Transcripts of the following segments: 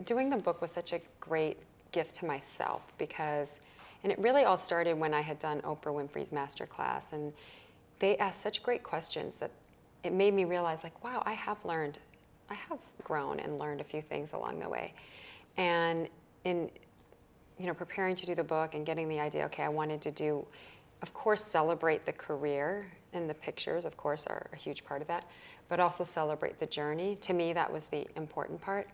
doing the book was such a great gift to myself because, and it really all started when I had done Oprah Winfrey's masterclass, and they asked such great questions that it made me realize, like, wow, I have grown and learned a few things along the way. And in, preparing to do the book and getting the idea, okay, I wanted to do, of course, celebrate the career, and the pictures, of course, are a huge part of that, but also celebrate the journey. To me, that was the important part.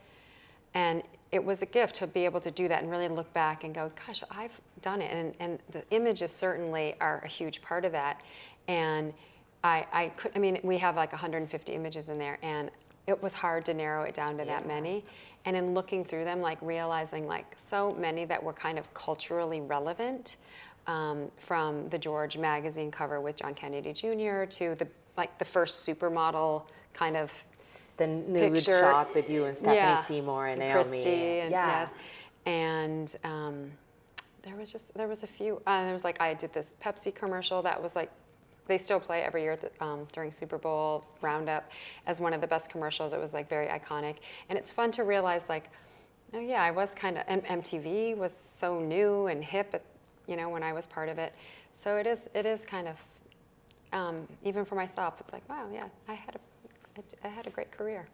And it was a gift to be able to do that and really look back and go, gosh, I've done it. And the images certainly are a huge part of that. And we have like 150 images in there, and it was hard to narrow it down to that many. And in looking through them, like realizing like so many that were kind of culturally relevant, from the George magazine cover with John Kennedy Jr. to the first supermodel kind of the nude picture. shot with you and Stephanie Seymour and Naomi. Christy, and yes. And there was a few. There was I did this Pepsi commercial that was they still play every year during Super Bowl Roundup as one of the best commercials. It was very iconic, and it's fun to realize oh yeah, I was kind of, and MTV was so new and hip, when I was part of it. So it is kind of, even for myself, it's like, wow, yeah, I had a great career.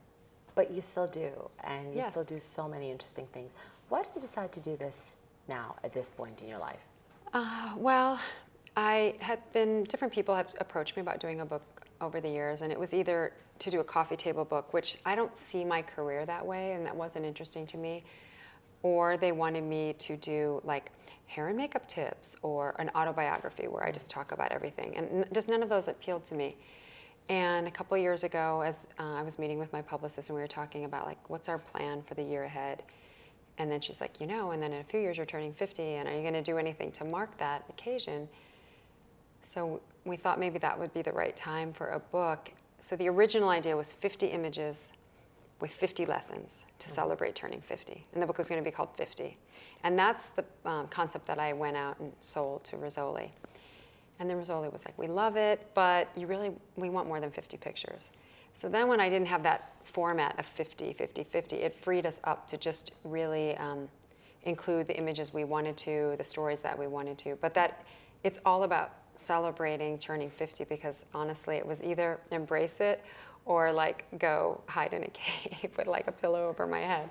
But you still do, and you Yes. still do so many interesting things. Why did you decide to do this now at this point in your life? Well, different people have approached me about doing a book over the years, and it was either to do a coffee table book, which I don't see my career that way, and that wasn't interesting to me, or they wanted me to do hair and makeup tips or an autobiography where I just talk about everything, and just none of those appealed to me. And a couple years ago, as I was meeting with my publicist, and we were talking about what's our plan for the year ahead, and then she's like, and then in a few years you're turning 50, and are you going to do anything to mark that occasion? So we thought maybe that would be the right time for a book. So the original idea was 50 images with 50 lessons to celebrate turning 50. And the book was going to be called 50. And that's the concept that I went out and sold to Rizzoli. And then Rizzoli was like, we love it, but we want more than 50 pictures. So then when I didn't have that format of 50, 50, 50, it freed us up to just really include the images we wanted to, the stories that we wanted to. But that it's all about celebrating turning 50, because honestly, it was either embrace it or go hide in a cave with a pillow over my head.